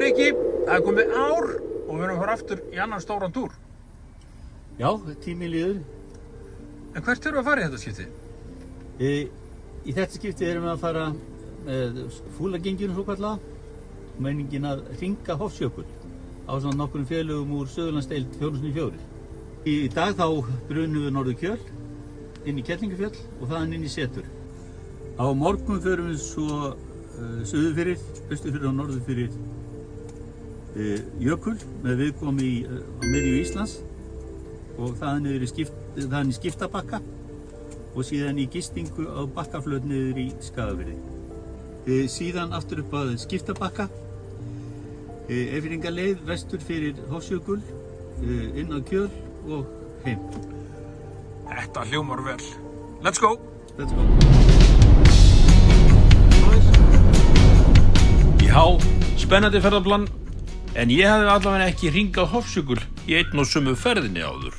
Riki, það komið ár og við erum að fara aftur í annan stóran túr. Já, tíminn líður. En hvert erum við að fara í þetta skipti? Í þetta skipti erum við að fara með Fúlagenginu svokallaða, meiningin að hringa Hofsjökul á svona nokkrum félögum úr Suðurlandsdeild 404. Í dag þá brunum við Norðurkjöl inn í Kerlingafjöll og þaðan inn í Setur. Á morgun förum við svo suður fyrir, austur fyrir og norður fyrir Jökul með viðkomu á miðju Íslands og þaðan niður í Skiptabakka og síðan í gistingu á Bakkaflöt niður í Skagafirði. Síðan aftur upp að Skiptabakka, Eyfirðingaleið vestur fyrir Hofsjökul, inn á Kjöl og heim. Þetta hljómar vel. Let's go! Let's go! Já, spennandi ferðaplan, en ég hefði allavega ekki hringað Hofsjökul í einn og sömu ferðinni áður.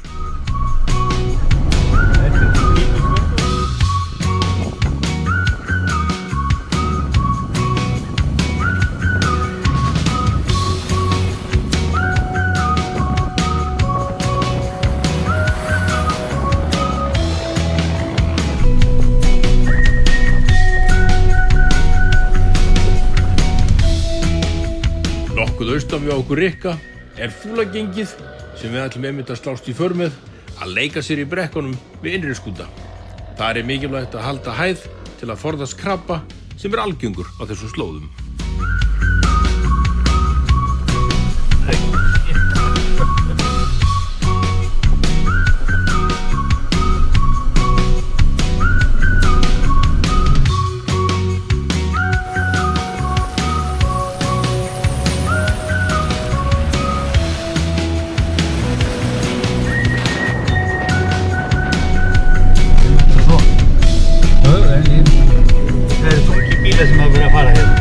Nokkuð austan við okkur Rikka er Fúlagengið sem við ætlum einmitt að slást í för með að leika sér í brekkunum við Innriskúta. Það er mikilvægt að halda hæð til að forðast krabba sem er algengur á þessum slóðum. Það eru þungir bílar sem hafa verið að fara hérna.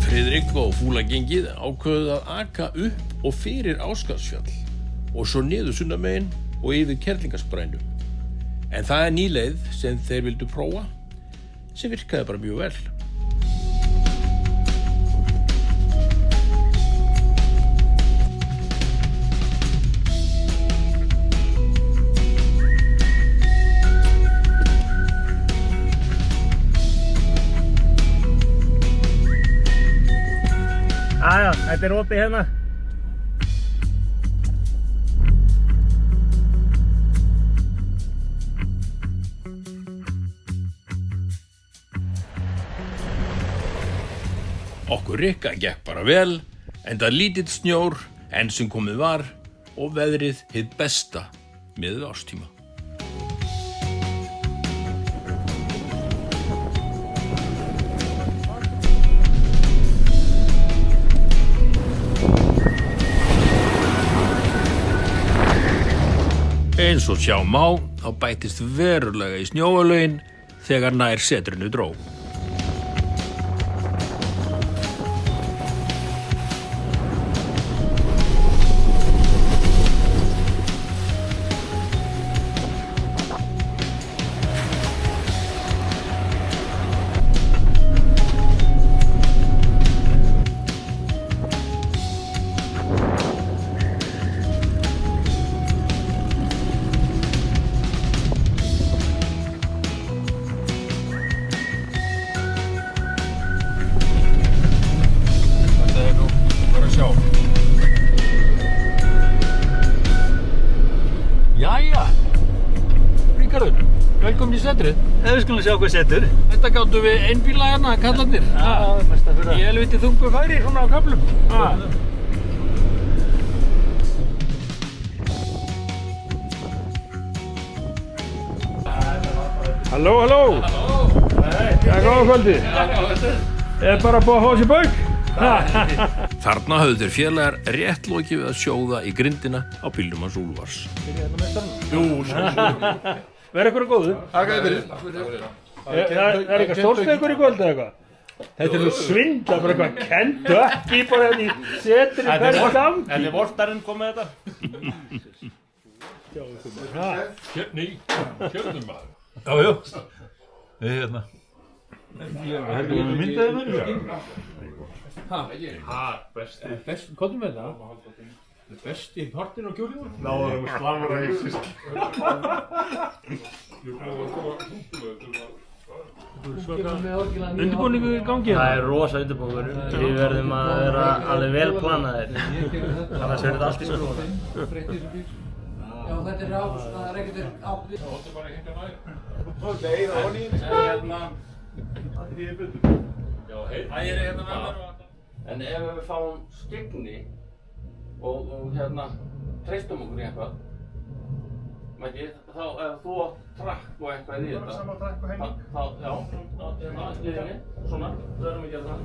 Friðrik og Fúlagengið ákveðuðu að aka upp og fyrir Ásgarðsfjall og svo niður Sunnamegin og yfir Kerlingarsbrænu. En það er ný leið sem þeir vildu prófa sem virkaði bara mjög vel. Jæja, þetta er opið hérna. Okkur Rikka gekk bara vel, enda lítill snjór enn sem komið var og veðrið hið besta miðað við árstíma. Eins og sjá má, þá bætist verulega í snjóalögin þegar nær setrinu dró. Jæja, Ríkharður, velkomin í setrið. Við skulum sjá hvað setur. Þetta gáttu við einbíla hérna, kallarnir. Mest að fyrir Í helviti þungu færi svona á köflum. Halló, halló. Já, góða kvöldi. Er bara búið að hafa sér bauk? Þarna höfðu þeir félagar rétt lokið við að sjóða í grindina á bílnum hans Úlfars. Verð ykkur góðu. Takk fyrir. Það er eitthvað stórstekur í kvöld eða eitthvað? Þetta er nú svindla, bara eitthvað Kentucky bara hérna í setrinu per gang. En er vortarinn komið þetta? Nei, kjörnum maður. Já, já. Við hérna. Heldur við myndaði með þessu? Best, komdu með það. Besti partinn á kjólinu. Ná, það er slamur að heilsist. Undirbúningu í gangi Það er rosa undirbúningur. Við verðum að vera alveg vel planaðir. Annars verður þetta allt í skrúfuna. Já, þetta er átt, það er ekkert átt. En ef við fáum skyggni og treystum okkur í eitthvað, Maggi, þá ef þú átt trakk og eitthvað í þetta, já, liðinni, svona, við verðum að gera það.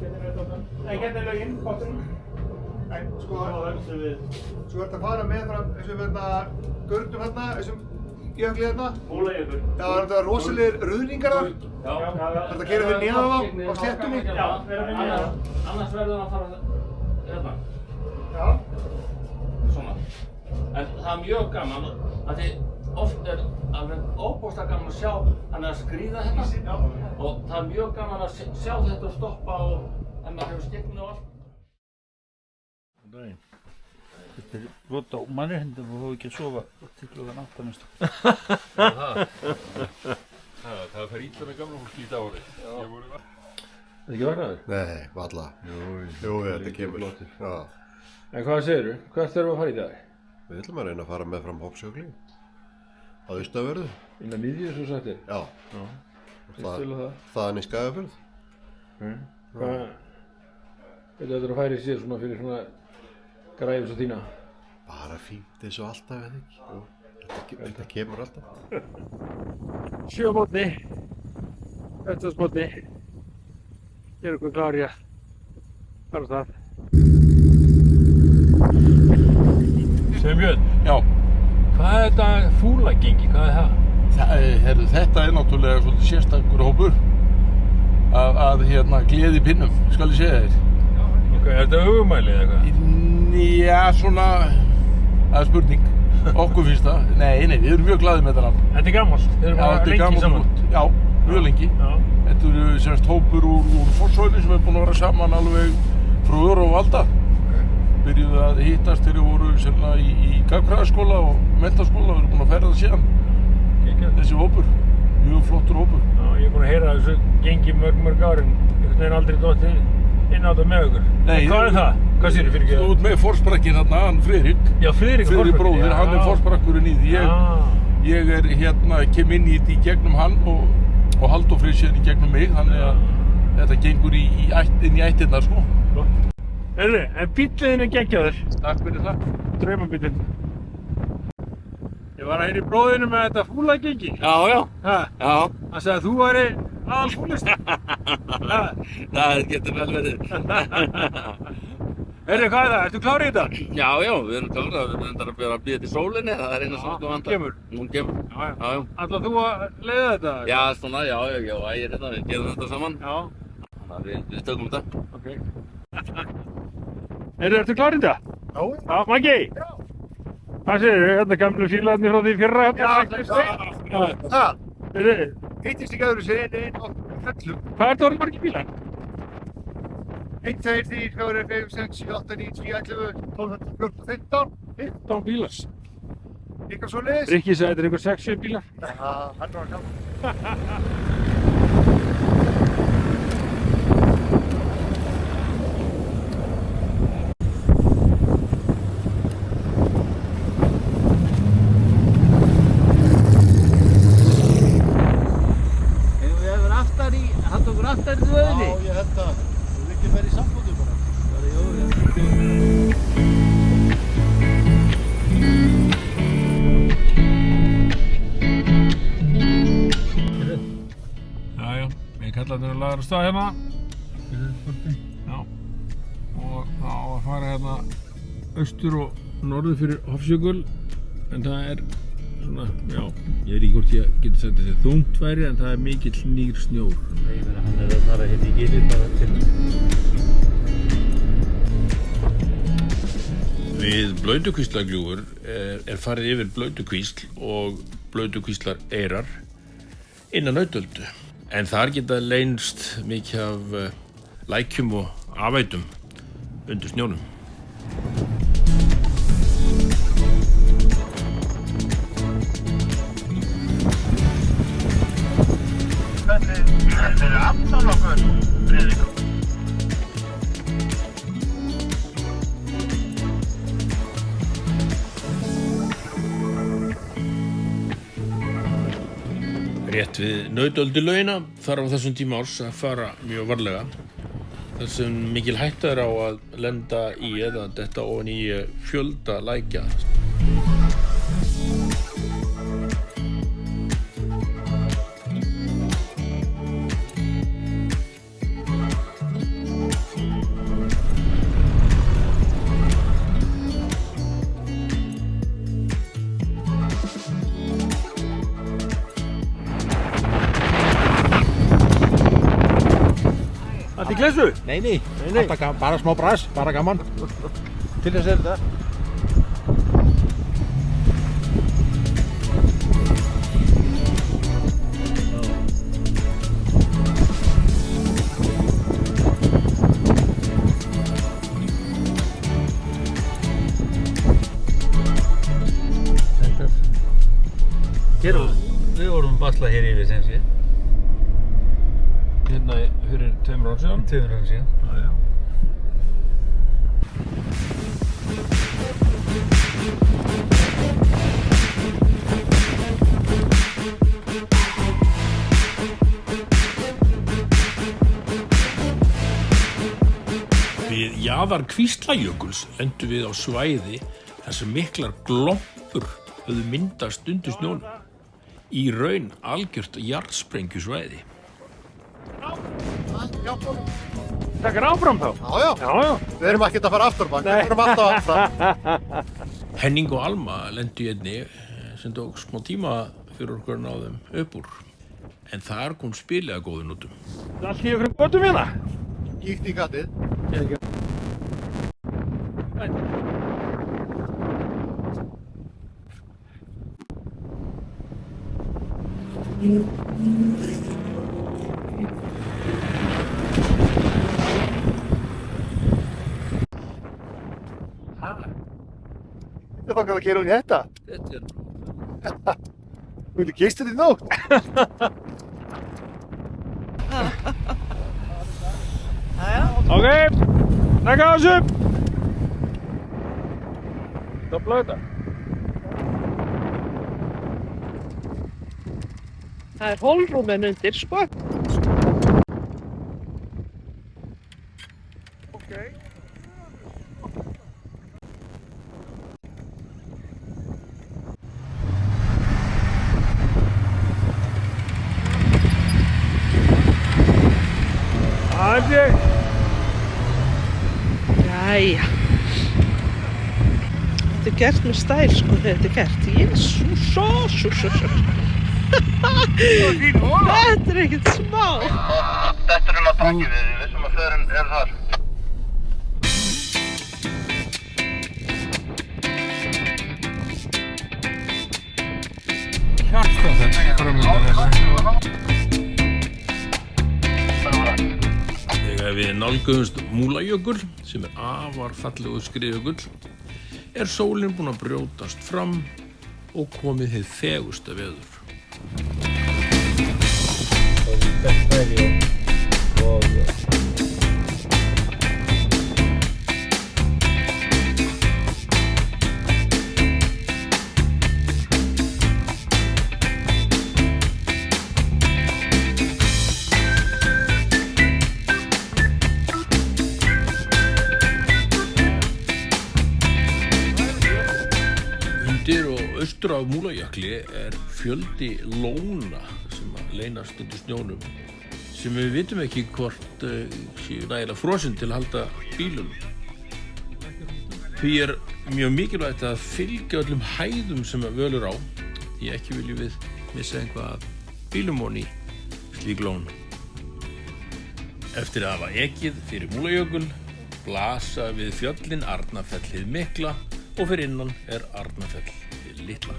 Hérna er lögin, potturinn. Sko ertu að fara með fram þessum gördum hérna, þessum jökli hérna. Múlajökull. Já, það er þetta rosalegir ruðningar þar. Já. Það er að gera fyrir neðan á sléttunni. Já, annars verður það að fara hérna. Já. Svona. En það er mjög gaman að því oft er alveg óbúslega gaman að sjá hann að skríða hérna. Og það er mjög gaman að sjá þetta og stoppa og ef maður hefur skyggni og allt. Þetta er brot á mannréttindum og þú hefur ekki að sofa til klukkan 8 minnst. Það fer illa með gamla fólki í dag árið. Það er ekki vaknaður? Nei, valla. Jú, þetta kemur. Já. En hvað segirðu? Hvert erum við að fara í dag? Við ætlum að reyna að fara með fram Hofsjökli á Austavörðu. Inn að miðju svo sagt er? Já. Þaðan í Skagafjörð. Hvað? Þetta er að færi sér svona fyrir svona græfis og þína? Bara fínt eins og alltaf, eða ekki? Þetta kemur alltaf. 7 mótni. Öllsmótni. Ég okkur klári að fara á stað. Sveinbjörn, Já. hvað er þetta fúlagengi? Hvað er það? Þetta er náttúrulega svolítið sérstakur hópur að gleði pinnum, skal ég segja þér. Ok, er þetta hugumæli eða eitthvað? Já, svona, það er spurning. Okkur finnst það. Nei, við erum mjög glaðir með þetta nafn. Þetta er gammalt. Við erum bara lengi saman. Já, mjög lengi. Já. Þetta eru semst hópur úr Fossvogi sem er búin að vera saman alveg frá öru og alda. Byrjuðu að hittast þegar við voru í gagnfræðaskóla og menntaskóla. Við erum búin að ferða það síðan. Þessi hópur, mjög flottur hópur. Já, ég er búinn að heyra þessu gengi mörg ár en einhvern veginn aldrei dottið inn á þetta með okkur. Nei, hvað er það? Hvað sér þið fyrir ekki? Þú ert með forsprakkin þarna, hann Friðrik. Já, Friðrik bróðir, hann er forsprakkurinn í því. Ég kem inn í þetta í gegnum hann og Halldór Freyr sér í gegnum mig, þannig að þetta gengur inn í ættirnar, sko. Heyrðu, en bíllinn er geggjaður. Takk fyrir það. Draumabíllinn. Ég var að heyra í bróðinu með þetta fúlagengi. Já. Ha? Já. Hann sagði að þú væri aðalfúlist. Það getur vel verið. Heyrðu, hvað er það? Ertu klár í þetta? Já, við erum klárir. Við erum að byrja að bíða til sólinni. Það er eina sem við vantar. Hún kemur. Já. Ætlar þú að leiða þetta? Já, svona, já, ægir hérna. Við gerum þetta saman. Já. Þannig að við tökum þetta. Ok. Heyrðu, ertu klár í þetta? Já. Já, Maggi? Já. Hvað segirðu? Hérna gamlu fílarnir frá því fyrra? Það, Heyrðu, hittist ekki öðru sér einn á fellum. hvað er það orðið margir bílar? 1, 2, 3, 4, 5, 6, 7, 8, 9, 10, 11, 12, 14, 15. 15 bílar. Eitthvað svoleiðis. Rikki sagði þetta er einhver 6-7 bílar. Já, hann var gaman. aftar í röðinni? Já, ég held að þú vil ekki vera í sambandi bara. Jæja, við kallarnir að lagra stað hérna. Já. Og það á að fara hérna austur og norður fyrir Hofsjökul. En það er svona, já, ég veit ekki hvort ég geti sagt þessi þungt væri, en það er mikill nýr snjór. Nei, ég meina hann er að fara hérna í gilið bara til. Við Blautukvíslargljúfur er farið yfir Blautukvísl og Blautukvíslar eyrar innan Nautöldu. En þar geta leynst mikið af lækjum og afætum undir snjónum. Þetta aftan okkur, Friðrik. Rétt við Nautöldu-laugina þarf á þessum tíma árs að fara mjög varlega. Þar sem mikil hætta á að lenda í eða detta ofan í fjölda lækja. Allt í klessu? Nei, bara smá bras, bara gaman. Til þess þetta. Við vorum baslað hér yfir sem sé. Hérna fyrir 2 árum síðan. 2 árum síðan. Já. Við jaðar Kvíslajökuls lendum við á svæði þar sem miklar glompur höfðu myndast undir snjónum. Í raun algjört jarðsprengjusvæði. Takk áfram þá. Já. Við erum ekkert að fara afturbak, við erum alltaf áfram. Henning og Alma lendu í einni sem tók smá tíma fyrir okkur að ná þeim upp úr. En þar kom spilið að góðu nótum. Allt í okkur göttum hérna. Kíkt í gatið. Þetta fangar að gera hún í þetta. Þú vilja gista þetta í nótt? Ok, taka á þessu. Dobla þetta. Það er hólrúmen undir, sko. Andri. Jæja. Þetta er gert með stæl, sko, þegar þetta er gert. Jésús. Þetta er ekkert smá. Þetta er hérna að brakið við vissum að förin er þar. Hjartastætt framöndan hérna. Þegar við nálguðumst Múlajökul, sem er afar fallegur skriðjökull, er sólin búin að brjótast fram og komið hið fegursta veður. Undir og austur af Múlajökli er fjöldi lóna sem leynast undir snjónum sem við vitum ekki hvort séu nægilega frosin til að halda bílum. Því er mjög mikilvægt að fylgja öllum hæðum sem völur á, því ekki viljum við missa einhvað af bílum ofan í slík lón. Eftir að hafa ekið fyrir Múlajökul blasa við fjöllin Arnarfell hið mikla og fyrir innan Arnarfell við Litla.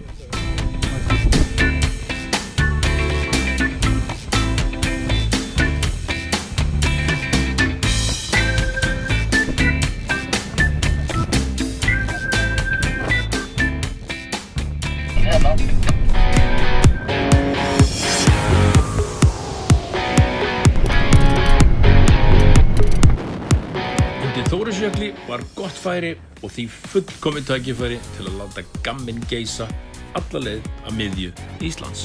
Þórisjökli var gott færi og því fullkomið tækifæri til að láta gamminn geisa alla leið að miðju Íslands.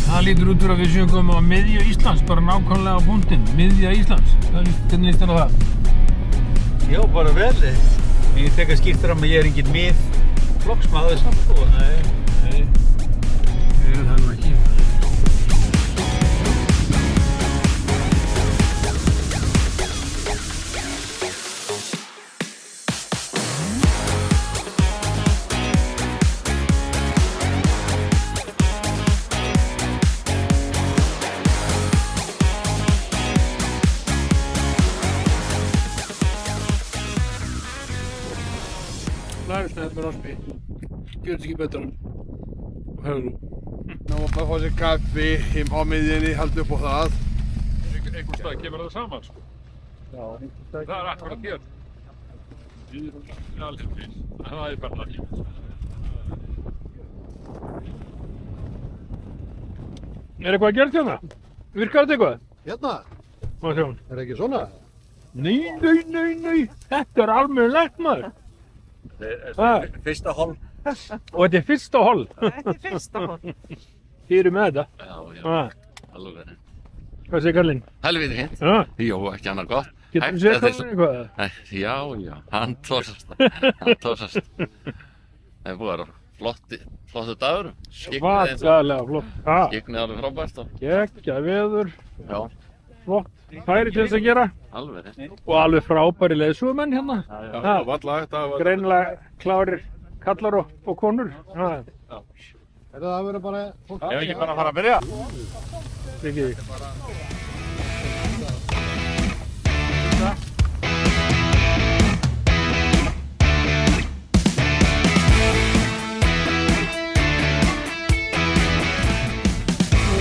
Það lítur út fyrir að við séum komið á miðju Íslands, bara nákvæmlega á punktinn, miðja Íslands. Hvernig líst þér á það? Já, bara vel. Ég tek að skýrt fram að ég engin flokksmaður samt og Nei. Það nú ekki. Lærisnefn með Rosby. Gjörðu ekki betra. Og hefur nú. Ná að bara fá sér kaffi á miðjunni, halda upp á það. Einhvern stað kemur það saman, sko. Já. Það er akkurat hér. Það er bara það. Er eitthvað að gera hérna? Virkar þetta eitthvað? Hérna? Má sjá. Er ekki svona? Nei. Þetta er almennilegt, maður. Fyrsta hol. Og þetta er fyrsta hol. Þetta er fyrsta hol. Þið eru með þetta? Já, alveg. Hvað segir Karlinn? Helviti hint. Jó, ekki annað gott. Getur þú séð Karlinn eitthvað? Já, hann tósast. Það er búið að vera flottu dagur. Svakalega flott. Skygnið alveg frábært. Geggjað veður. Já. Flott. Færi til þess að gera. Alveg. Og alveg frábæri leiðsögumenn hérna. Já, valla. Greinilega klárir kallar og konur. Það verður bara... Ef ekki bara að fara að byrja. Ekki.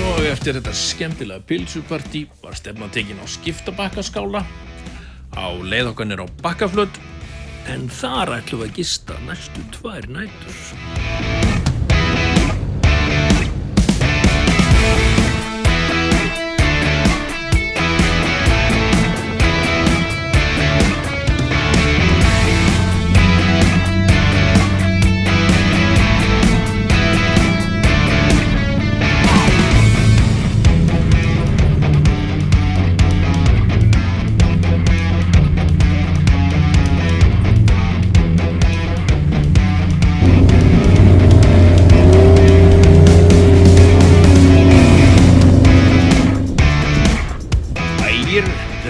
Og eftir þetta skemmtilega pilsupartí var stefnan tekin á Skiptabakkasskála, á leið okkar niður á Bakkaflöt, en þar ætlum við að gista næstu 2 nætur.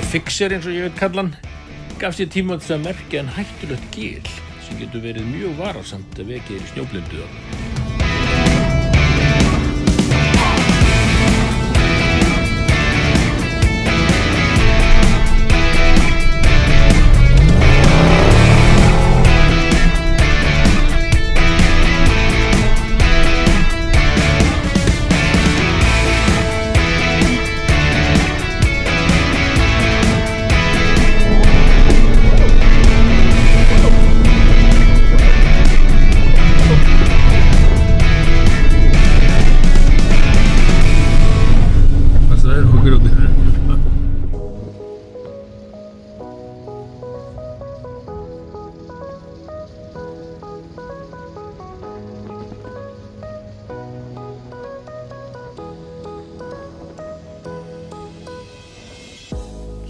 Fixer eins og ég veit kallan, gaf sér tíma til að merkja en hættulegt gil sem getur verið mjög varasamt ef ekið er snjóblindu þarna.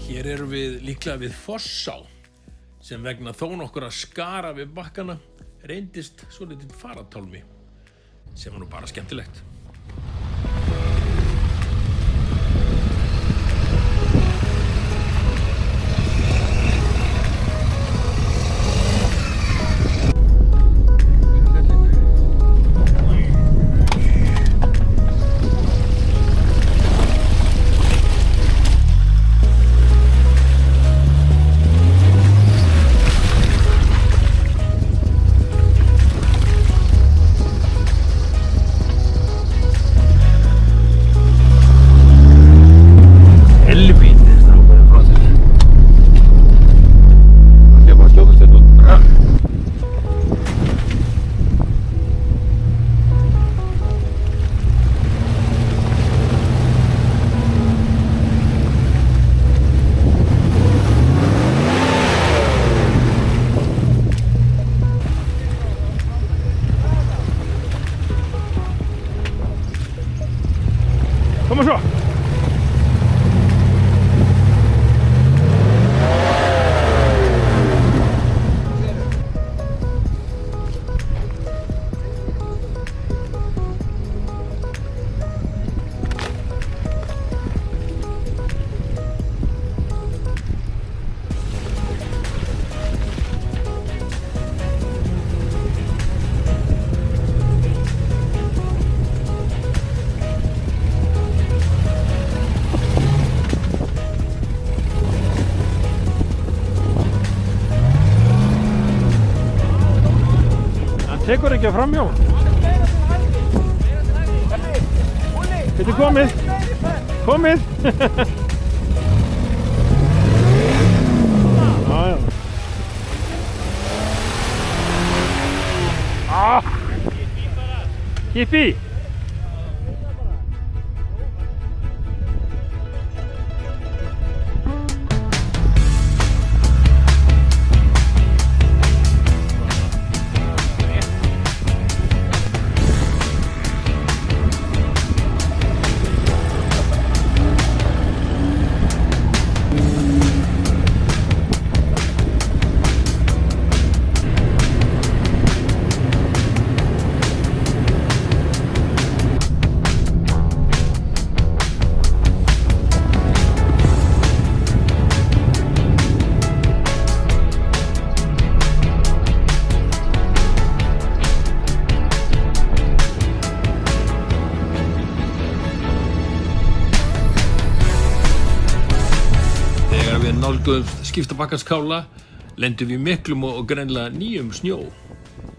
Hér erum við líklega við Fossá sem vegna þó nokkurra skara við bakkana reyndist svolítið faratálmi sem var nú bara skemmtilegt. Koma svo! Tekur ekki að framhjá. Þetta komið. Komið. Já. Ah. Kippi. Nálguðumst skiptabakkanskála lendum við miklum og greinilega nýjum snjó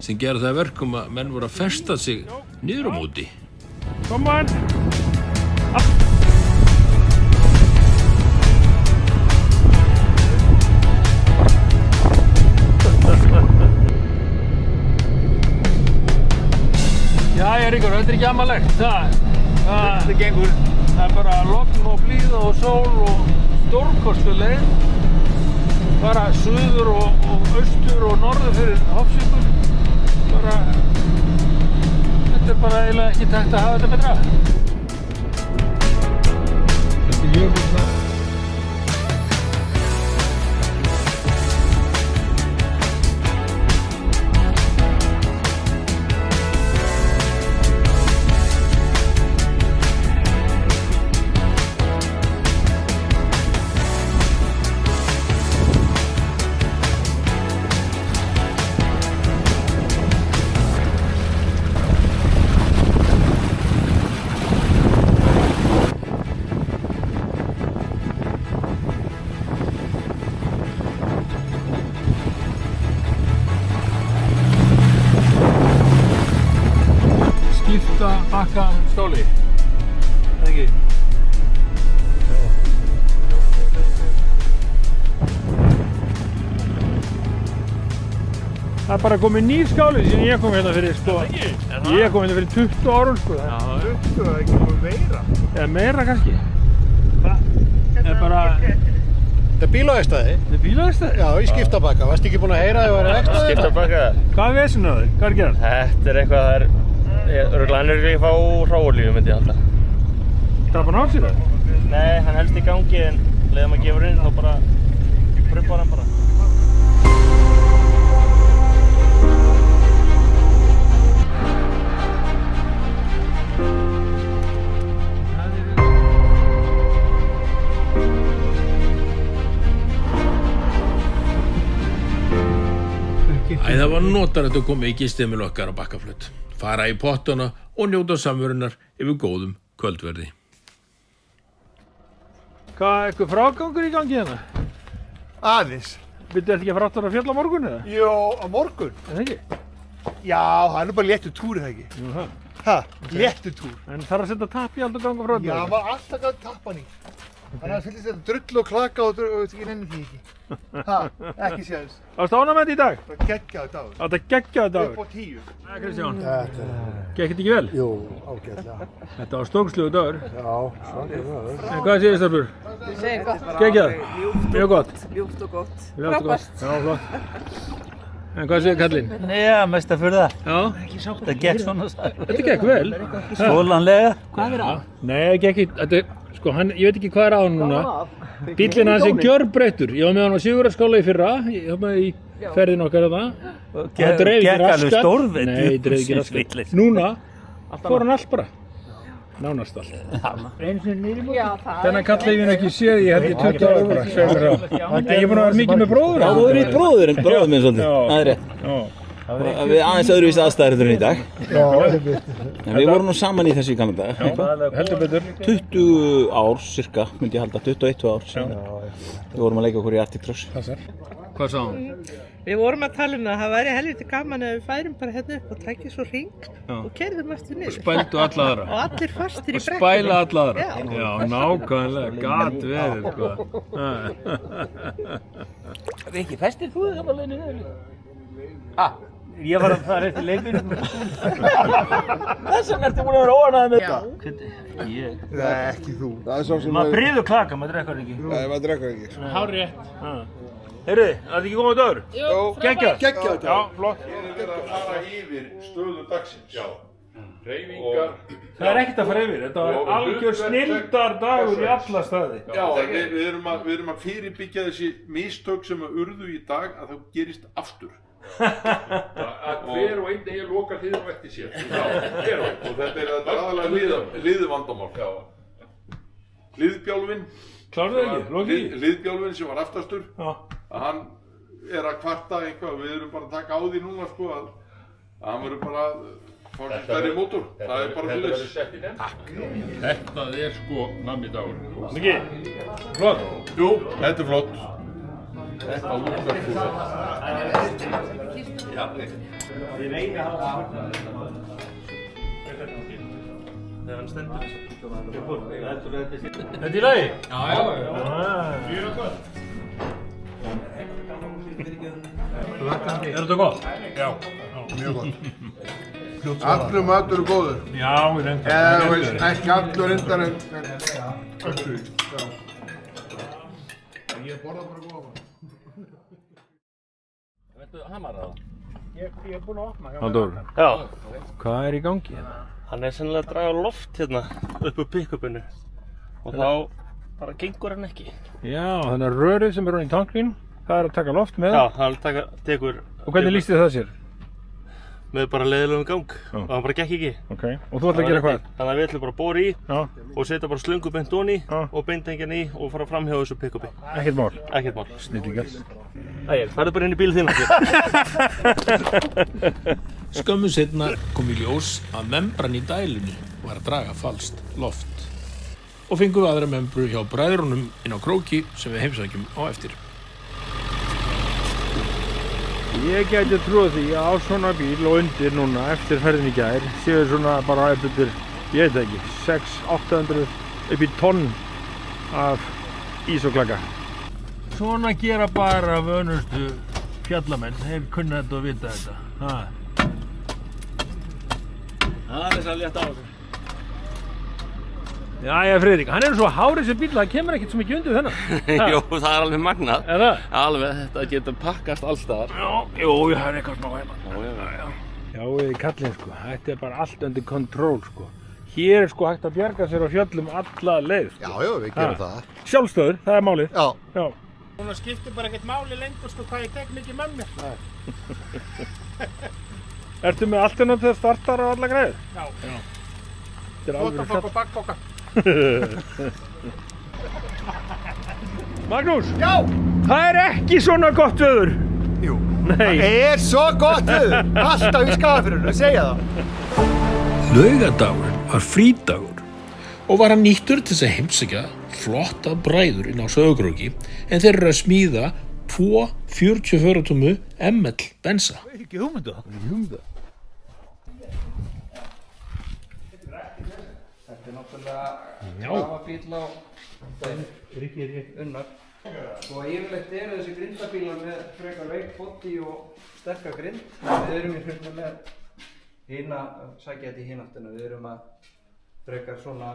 sem gerði það að verkum að menn voru að festa sig niður á móti. Come on! Jæja Ríkar, þetta er ekki amalegt. Þetta gengur. Það er bara logn og blíða og sól og stórkostleg leið. Bara suður og austur og norður fyrir Hofsjökul. Þetta er bara eiginlega ekki takt að hafa þetta betra. Þetta er jökulsá. Skiptabakkanskáli, eða ekki? Það er bara komið nýr skáli sem ég kom hérna fyrir, sko. Ég kom hérna fyrir 20 árum, sko. Já, 20, það er ekki komið meira. Eða meira kannski. Það er bara... Þetta er bílaverkstæði. Þetta er bílaverkstæði? Já, í Skiptabakka. Varstu ekki búinn að heyra að það væri verkstæði? Skiptabakka? Hvað er vesinu á þig? Hvað er að gera? Þetta er eitthvað, það er... Hann er ekki að fá hráolíu, myndi ég halda. Það er bara nátt sér það? Nei, hann helst í gangi en Leiðum að gefa inn þá bara pröppar hann bara. Það var notalegt að koma í gistimil okkar á Bakkaflöt, fara í pottuna og njóta samverunar yfir góðum kvöldverði. Hvað, eitthvað frágangur í gangi hérna? Aðeins. Viltu ekki að frátt að fjalla á morgun eða? Jó, á morgun. Er það ekki? Já, það er bara léttur túr, eða ekki? Jú, það. Ha, léttur túr. En þarf að setja tapp í allt og ganga frá Já, maður alltaf gæti tappan í. Þannig að fyllist þetta drull og klaka og ég nenni því ekki. Ha, ekki séðis. Varstu ánægður með þetta í dag? Það er geggjaður dagur. Þetta er geggjaður dagur. Upp á 10. Kristján, Þetta gekk þetta ekki vel? Jú, ágætlega. Þetta var stórkostlegur dagur. Já, svakalega dagur. En hvað segir Stelpur? Ég segi gott. Geggjað? Mjög gott? Ljúft og gott. Frábært. Já, flott. En hvað segir kallinn? Já, mest að fyrir það. Já. Þetta gekk svona Þetta gekk vel. skólanlega. Hvað er það? Nei, það gekk ekki. Þetta, sko, ég veit ekki hvað er á hann núna. Bíllinn hans er gjörbreyttur. Ég var með hann á Sigurðarskóla í fyrra. Ég var með í ferðin okkar þarna. Það dreif ekki raskat. Stórveitur. Nei, dreif ekki raskat. Núna fór hann allt bara. Nánast allt. Þennan kall hef ég ekki séð, ég held ég 20 ára bara, segir mér það. En ég er búinn að vera mikið með bróður. Já, þú hefur verið bróður minn svolítið, það er rétt. Við aðeins öðruvísi aðstæður en í dag. En við vorum nú saman í þessu í gamla dag. Heldur betur. 20 ár, cirka, myndi ég halda, 21 ár síðan. Við vorum að leika okkur í Arctic Cross. Hvað sá hann? Við vorum að tala það, það væri helviti gaman ef við færum bara hérna upp og tækjum svo hring og keyrðum aftur niður. Spældu alla aðra. Og allir fastir í brekkunni. Og spæla alla aðra. Já, nákvæmlega, gat verið, sko. Rikki, festir þú þig á leiðinni niður? Ég var að fara eftir leifinu. Þessum ertu búin að vera óanægður með þetta? Ég? Nei, ekki þú. Það er svo sem maður bryður klaka, maður drekkar ekki. Nei, maður drekkar ekki. Hárrétt. Heyrðu, það er ekki góð dagur? Jú, geggjað. Geggjaður dagur. Já, flott. Hér er verið að fara yfir stöðu dagsins. Já. Hreyfingar. Það er ekkert að fara yfir. Þetta var algjör snilldar dagur í alla staði. Já, við erum að fyrirbyggja þessi mistök sem urðu í dag að það gerist aftur. Að hver og einn eigi loka hliðum eftir sér. Já, og þetta er aðalega hliðvandamál. Hliðbjálfinn. Kláruðu ekki? Lokið? Hliðbjálfinn sem var aftastur. Að hann er að kvarta eitthvað. Við erum bara að taka á því núna sko að hann verður bara að fá sér stærri mótor. Það er bara hlutis. Takk. Þetta er sko nammi dagur. Mikki, flott? Jú, þetta er flott. Þetta lúkar fyrir. Þið reyna að hafa það. Þegar hann stendur. Þetta er í lagi? Já. Mjög gott. Er þetta gott? Já, mjög gott. Allur matur er góður. Já, við reyndum. Eða veist, ekki allur reyndar en öllu. Ég borða bara góða. Veitu hamar á það? Ég er búinn að opna. Halldór. Já. Hvað er í gangi hérna? Hann er sennilega að draga loft hérna upp úr pick-upinu og þá bara gengur hann ekki. Já, þannig að rörið sem er í tankinn, það er að taka loft með. Já, hann tekur. Og hvernig lýsti það sér? Með bara leiðilegum gang og hann bara gekk ekki. Ok, og þú ætlar að gera hvað? Þannig að við ætlum bara að bóra í og setja bara slöngu beint onni og beintengjan í og fara fram hjá þessu pick-upi. Ekkert mál? Ekkert mál. Snillingar. Ægir, farðu bara inn í bílinn þinn. Skömmu seinna kom í ljós að membran í dælunni var að draga falskt loft. Og fengum við aðra membru hjá bræðrunum inn á Króki sem við heimsækjum á eftir. Ég gæti trúið því að á svona bíl og undir núna eftir ferðin í gær séu svona bara eftir, ég veit ekki, 600-800 upp í tonn af ís og klaka. Svona gera bara vönustu fjallamenn, þeir kunna þetta og vita þetta. Það er þess að létta á þessu. Jæja, Friðrik, hann er svo hárið sem bíl, það kemur ekkert svo mikið undir þennan. Jó, það er alveg magnað. Er það? Alveg, þetta getur pakkast allstaðar. Jú, það er eitthvað smá hérna. Já, kallinn sko, þetta er bara allt undir kontról sko. Hér er sko hægt að bjarga sér á fjöllum alla leið. Já, við gerum það. Sjálfstöður, það er málið. Já. Núna skiptir bara ekkert máli lengur sko hvað ég tek mikið með mér. Ertu með alternativ startar og alla greiðir? Já. Þvotafokk og bakpoka. Magnús! Já! Það er ekki svona gott veður! Jú. Nei. Það er svo gott veður! Alltaf í Skagafirðinu, að segja það. Laugardagurinn var frídagur og var hann nýttur til þess að heimsækja flotta bræður inn á Sauðárkróki en þeir eru að smíða 2 44 tómmu ML bensa. Ekki hugmyndu það. Þetta er náttúrulega grafabíl á Unnar. Svo yfirleitt eru þessi grindabílar með frekar veik body og sterka grind. Við erum í hlutna með sækja þetta í hináttina. Við erum að frekar svona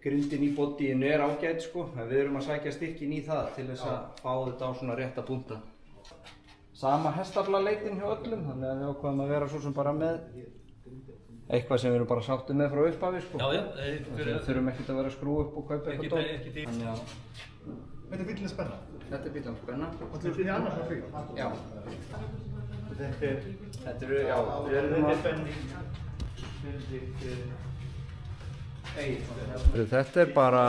grindin í bodyinu er ágætt sko. Við erum að sækja styrkin í það til þess að fá þetta á svona rétta punta. Sama hestaflaleitin hjá öllum, þannig að við ákvaðum að vera svo sem bara með eitthvað sem við erum bara sáttið með frá upphafi sko. Við þurfum ekkert að vera að skrúa upp og kaupa eitthvað dót. Þetta er bílinn spenna? Þetta er bílinn spenna. Og þetta er annars á því? Já. Þetta eru, já, við erum að... Þetta er bara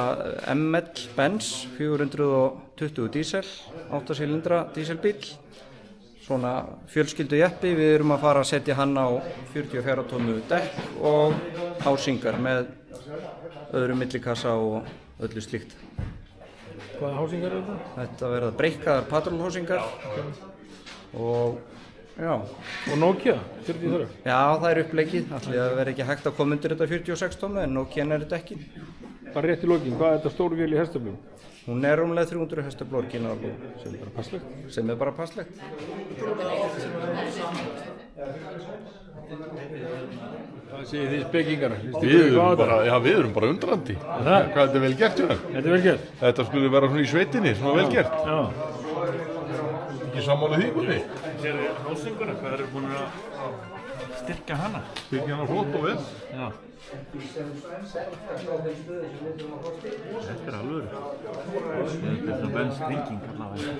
ML Benz 420 dísel, 8 cylindra díselbíl. Svona fjölskyldu jeppi, við erum að fara að setja hann á 44 tómmu dekk og hásingar með öðru millikassa og öllu slíkt. Hvaða hásingar eru þetta? Þetta verða breikkaðar patrólhásingar og já. Og Nokia, 43? Já, það er uppleggið. Það verður ekki hægt að koma undir þetta 46 tómmu en Nokia er þetta ekki. Bara rétt í lokin, hvað er þetta stór vél í hestaflum? Hún er rúmlega 300 hestafl orginal sem er bara passlegt. Sem er bara passlegt. Hvað segir þið spekingar? Við erum bara undrandi. Hvað þetta er vel gert, Jörg? Þetta er vel gert? Þetta skulle vera svona í sveitinni, svona vel gert. Já. Ekki sammála því, Gunni? Sér hásinguna, hvað eru búin að styrkja hana? Styrkja hana flott og vel. Já. Þetta er alveg. Þetta er bensstrynging allavega.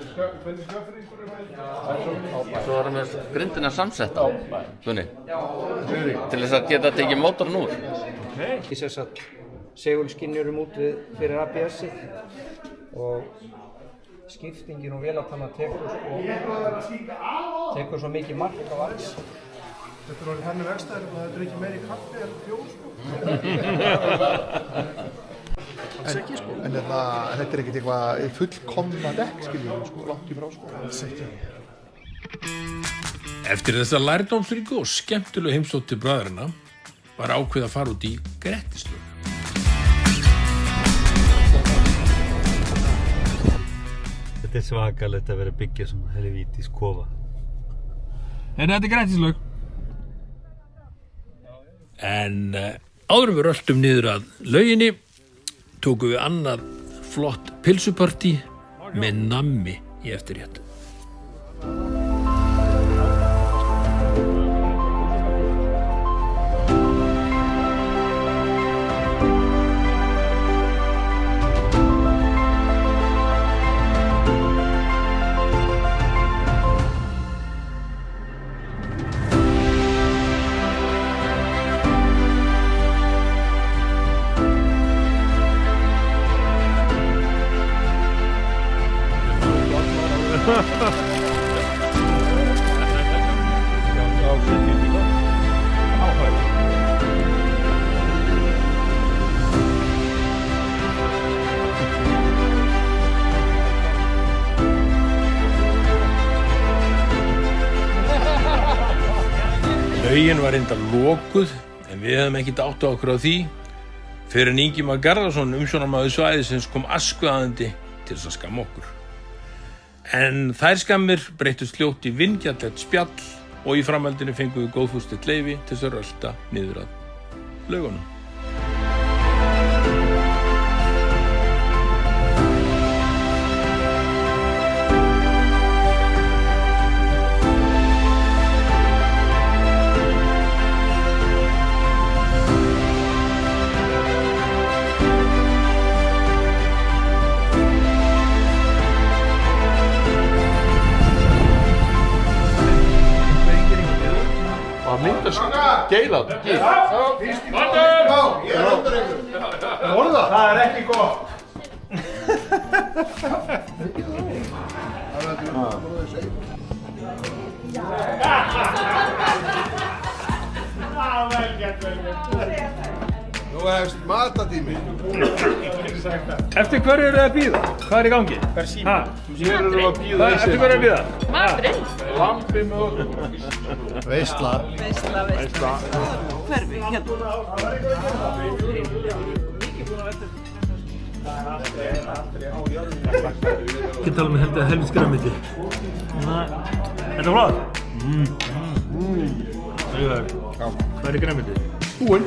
Svo erum við grindina samsett á Gunni til þess að geta tekið mótorn úr. Í þess að segulskynjurum út fyrir ABS-ið og skiptingin og vélatanna tekur svo mikið mark á alls. Þetta er orðið henni vegstæðir og það er ekki meiri kaffi en bjór sko. Alls ekki sko. En þetta er ekkert eitthvað fullkomna dekk skiljum sko, langt í frá sko. Alls ekki. Eftir þessa lærdómsríku og skemmtilegu heimsótt til bræðranna var ákveðið að fara út í Grettislaug. Þetta er svakalegt að vera að byggja svona helvítis kofa. En þetta er Grettislaug. En áður við röltum niður að lauginni tókum við annað flott pilsupartí með nammi í eftirrétt. Laugin var reyndar lokuð en við hefðum ekkert átt á okkur á því fyrir en Ingimar Garðarsson umsjónarmaður svæðisins kom askuðandi til þess að skamma okkur. En þær skammir breyttust fljótt í vingjarnlegt spjall og í framhaldinu fengum við góðfúslegt leyfi til þess að rölta niður að laugunum. Geila. Matur! Já, ég undir ykkur. Orða? Það ekki gott. Nú hefst matatími. Eftir hverju eru þið að bíða? Hvað er í gangi? Hér erum við að bíða Eftir hverju er að bíða? Maturinn. Lambi með okkur. Veisla. Hverfi, hérna. Ég tala með helvits græmiti. Þetta er flott? Hvað er græmiti? Búinn.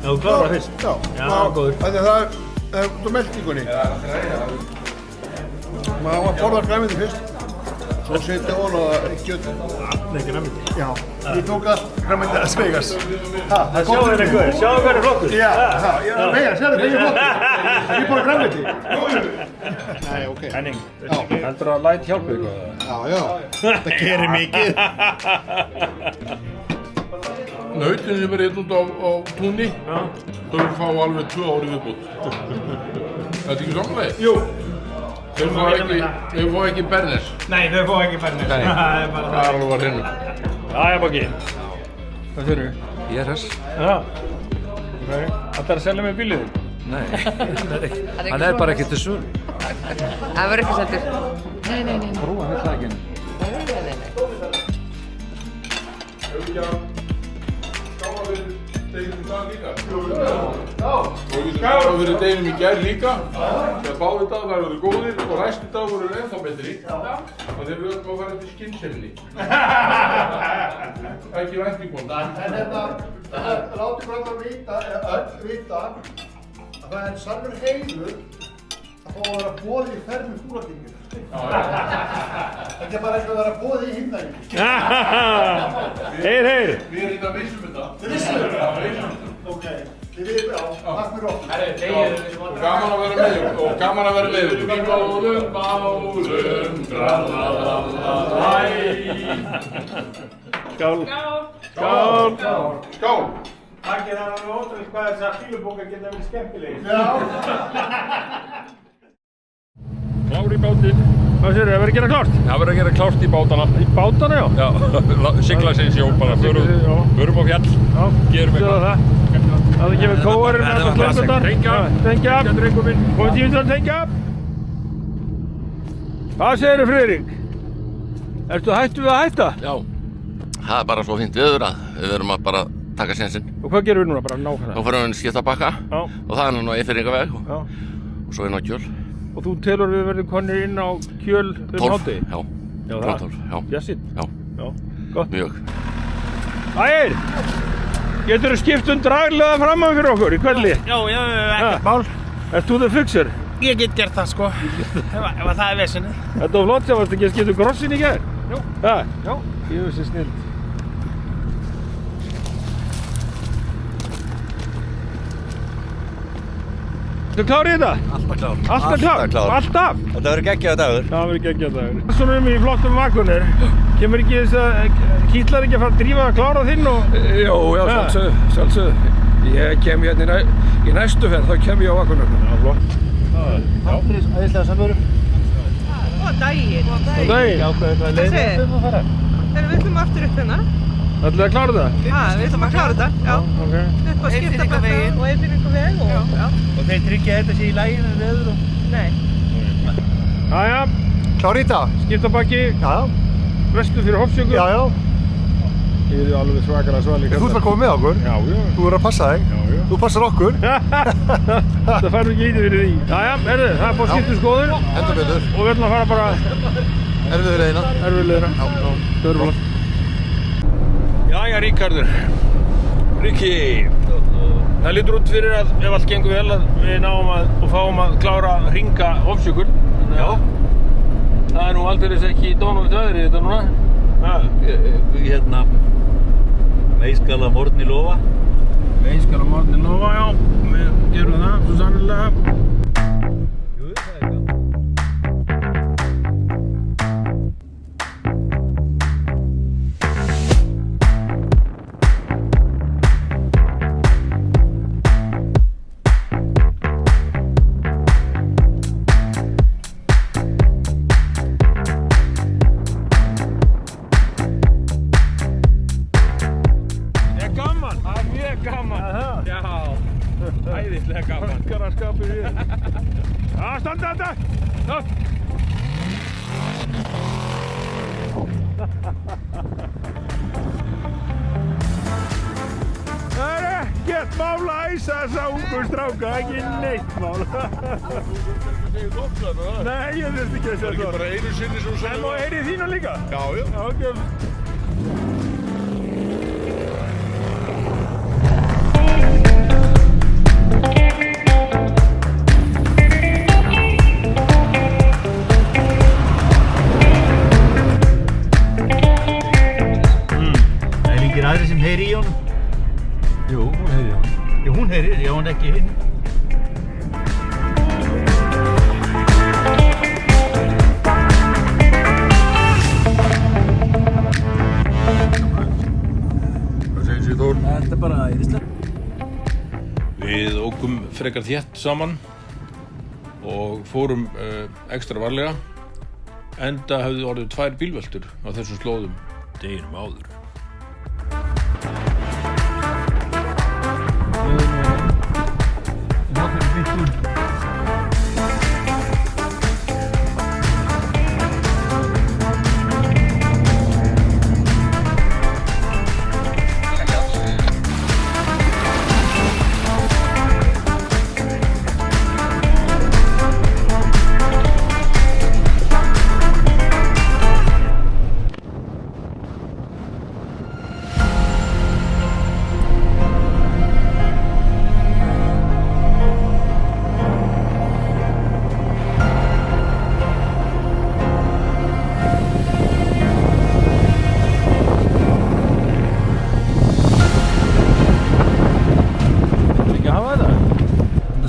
Já, þú klárar fyrst? Já, góður. Það er út á meltingunni. Maður borðar græmiti fyrst, svo setja ofan á það kjöt. Nei, græmiti. Já, ég tók allt græmiti að sveigas. Sjáðu þér eitthvað, sjáðu hvað er flottur. Já, ég er að vega, sérðu hvað ég er flottur. Ég er bara græmiti. Nei, ok. Henning, heldur að light hjálpa ykkur? Já, það gerir mikið. Nautin sem er hérna út á túnni, þau fá alveg 2 ári viðbútt. Það ekki samlega? Jú. Þau fá ekki bernes. Nei, þau fá ekki bernes. Nei, það er alveg að hreinu. Jæja, Boggi. Hvað þurru? Ég er hress. Já. Ok. Ætlar að selja mig bílið þinn? Nei, hann er bara ekki til sölu. Það verður ekki seldur. Nei. Brúa þetta ekki. Nei. Deginum í dag líka. Og við skáum fyrir deginum í gær líka. Þegar báði dag þar voru góðir og næstu dag voru ennþá betri. Og þeir eru öll að fara til skynnsemni. Ekki væntingbónd. En látum bara vita að það er sannur heiður að fá að vera boðið í ferð með fúlatinginu. Þetta er bara eitthvað að vera boðið í himnaríki. Heyr. Við erum þetta að vissum þetta. Þið vissum þetta? Já, vissum þetta. Ok, þið vissum þetta. Takk fyrir okkur. Og gaman að vera með ykkur. Og gaman að vera með ykkur. Í góðum bálum, dralalalai. Skál. Takk er það alveg ótrúlega hvað þessar fílubókar geta verið skemmtilegir. Já. Klár í bátinn. Hvað segirðu, það verður að gera klárt? Það verður að gera klárt í bátana. Í bátana, já? Já, siglagsins jó, bara förum á fjall, gerum eitthvað. Það kemur kóarinn með þetta slöngundar. Tengja. Komið tíminn til að tengja. Hvað segirðu, Friðrik? Ertu hættu við að hætta? Já, það er bara svo fínt viður að við verðum að bara taka sénsinn. Og hvað gerum við núna, bara nákvæmlega? Nú fyrir við að skipta bakka og það er nú Eyfirðingaveg og svo inn á Kjöl. Og þú telur við verðum konir inn á Kjöl hádegi? 12, já. Já, það? 12, já. Bjassinn? Já. Gott. Mjög. Ægir! Geturðu skipt draglega framan fyrir okkur í kvelli? Já, ekkert mál. Ert þú the fixer? Ég get gert það, sko. Ef það er vesenið. Þetta var flott, það varst ekki að skipta grossin í gær? Jú. Já. Já. Ég veist þið snill. Þú klár í þetta? Alltaf klár. Alltaf klár? Alltaf? Þetta verður geggjaður dagur. Það verður geggjaður dagur. Svona í flottum vagnir, kemur ekki þess að kýtlar ekki að fara að drífa að klára þinn og... Jó, sjálfsögðu. Ég kem hérna í næstu ferð, þá kem ég á vagnunum. Já, flott. Takk fyrir æðislega samveru. Góðan daginn. Góðan daginn. Já, hvað er leiðin að fara? Við ætlum aftur upp hérna. Ætlum við að klára þetta? Já, við ætlum að klára þetta, já. Ok. Upp á Skiptabakka og Eyfirðingaveg og... Og þeir tryggja þetta sé í læginu veður og... Nei. Jæja. Klár í þetta? Skiptabakki. Já. Vestur fyrir Hofsjökul. Já. Þið eru alveg svakalega svalir. Þú ert að koma með okkur. Já. Þú verður að passa þig. Já. Þú passar okkur. Það færðu ekki lítið fyrir því. Jæja, það er búið skiptu skoður. Heldur betur. Og við ætlum að fara bara... Erfiðu leiðina. Það verður flott. Jæja, Ríkharður. Ríkki. Það lítur út fyrir að ef allt gengur vel að við náum og fáum að klára hringa Hofsjökul. Já. Það er nú aldrei ekki dónulegt veðrið þetta núna. Hérna, meiskala morgni lofa. Meiskala morgni lofa, já. Við gerum það, svo sannlega. Jú, það er gaman. Það er ekkert mál að æsa þessa ungu stráka, ekki neitt mál. Nei, ég þurfti ekki að segja það. Það er ekki bara einu sinni sem þú sagði það. En má heyrið þínu líka? Já, já. Okay. Það er engir aðri sem heyri í honum? Jú, hún heyrir í honum. Já, hún heyrir, já, hún ekki hinn. Hvað segir þið, Þór? Þetta er bara æðislegt. Við ókum frekar þétt saman og fórum ekstra varlega, enda hefði orðið 2 bílveltur á þessum slóðum deginum áður.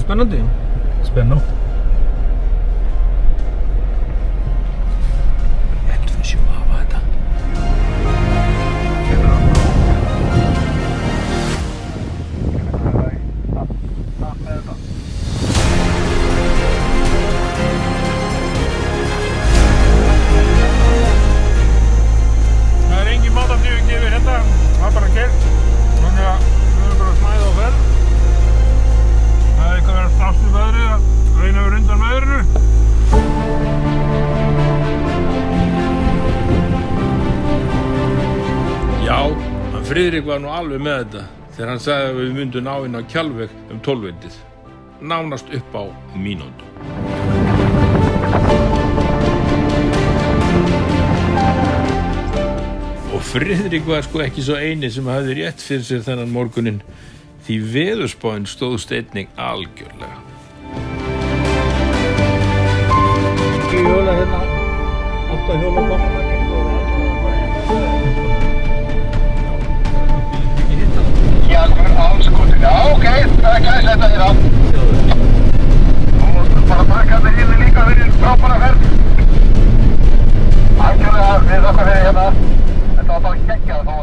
Spennandi. Spennó. Ég held við séum að hafa þetta. Það er engin mátatífi gefið hérna, það er bara keyrt. Þannig að við erum bara að smæða á ferð. Það er eitthvað verið að slást í veðrið að reyna að vera undan veðrinu. Já, hann Friðrik var nú alveg með þetta þegar hann sagði að við myndum ná inn á Kjalveg 12-leytið. Nánast upp á mínútu. Og Friðrik var sko ekki svo eini sem hafði rétt fyrir sér þennan morguninn, því veðurspáin stóðst einnig algjörlega. Ég hjóla hérna, 8 hjóla koma. Já, álskotið. Já, ok, það er glæsilegt að hérna. Og bara bakkarnir hérna líka fyrir frábæra ferð. Algjörlega, við þakka fyrir hérna. Þetta var bara geggjað að fá